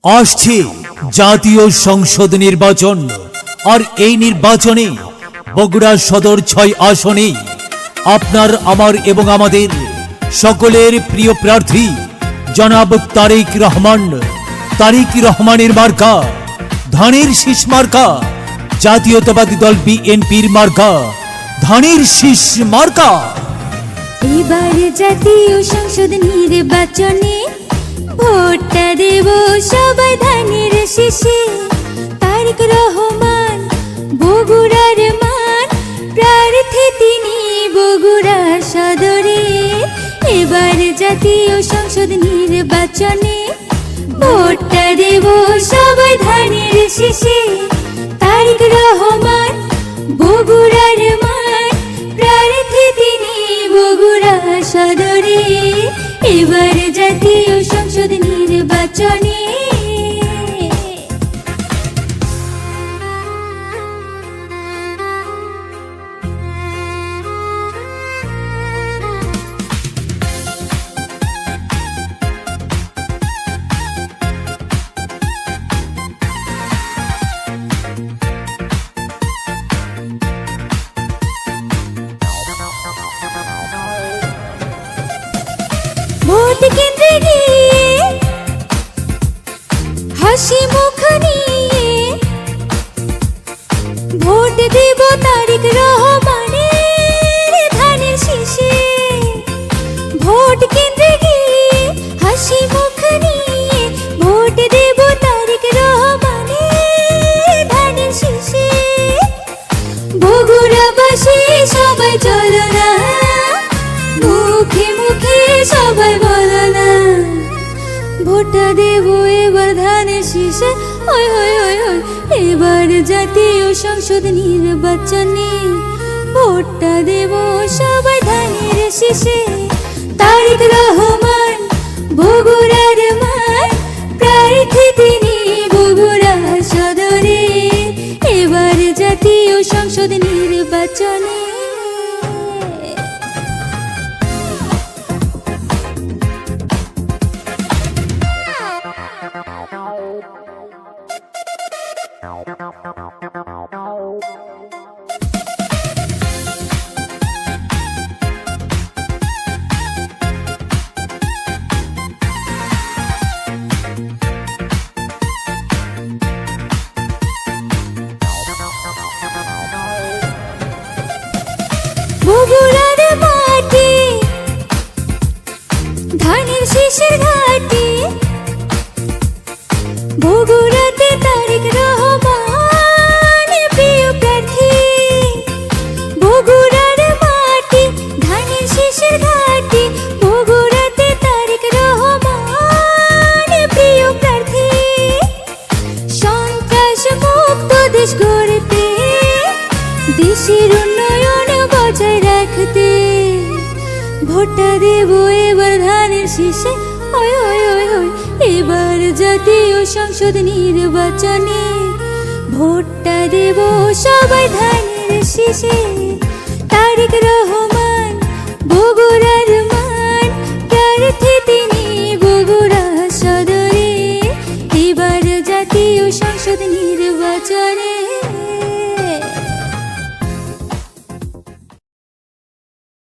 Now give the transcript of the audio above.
আসছে জাতীয় সংসদ নির্বাচন। আর এই নির্বাচনে বগুড়া সদর ৬ আসনে আপনার, আমার এবং আমাদের সকলের প্রিয় প্রার্থী জনাব তারেক রহমান। তারেক রহমানের মার্কা ধানের শীষ মার্কা, জাতীয়তাবাদী দল বিএনপির মার্কা ধানের শীষ মার্কা। এবার জাতীয় সংসদ নির্বাচনে ভোটটা দেব সবাই ধানের শীষে। তারেক রহমান বগুড়ার মান, প্রার্থী তিনি বগুড়া সদরে। এবার জাতীয় সংসদ নির্বাচনে ভোটটা দেব সবাই ধানের শীষে। তারেক রহমান বগুড়ার মান, প্রার্থী তিনি বগুড়া সদরে। এবার জাতীয় সংসদ নির্বাচনে ভোট কেন্দ্রে গিয়ে হাসি মুখ নিয়ে ভোট দেব তারেক রহমানের ধানের শীষে। ভোট কেন্দ্রে গিয়ে হাসি মুখ নিয়ে ভোট দেব তারেক রহমানের ধানের শীষে। বগুড়াবাসী সবাই চলো না, মুখে মুখে সবাই বলো না, ভোটটা দেব এবার ধানের শীষে। ওই ওই ওই ওই এবার জাতীয় সংসদ নির্বাচনে ভোটটা দেব সবাই ধানের শীষে। তারেক রহমান বগুড়ার মান, প্রার্থী তিনি বগুড়া সদরে। এবার জাতীয় সংসদ নির্বাচনে বগুড়ার মাটি ধানের শীষের ঘাটি। বগুড়াতে তারেক রহমান প্রিয় প্রার্থী। বগুড়ার মাটি ধানের শীষের ঘাটি। বগুড়াতে তারেক রহমান প্রিয় প্রার্থী। সন্ত্রাস মুক্ত দেশ গড়তে, দেশের উন্নয়ন বজায় রাখতে ভোটটা দেব এবার ধানের শীষে। ওই ওই ওই ওই এবার জাতীয় সংসদ নির্বাচনে ভোটটা দেব সবাই ধানের শীষে। তারেক রহমান বগুড়ার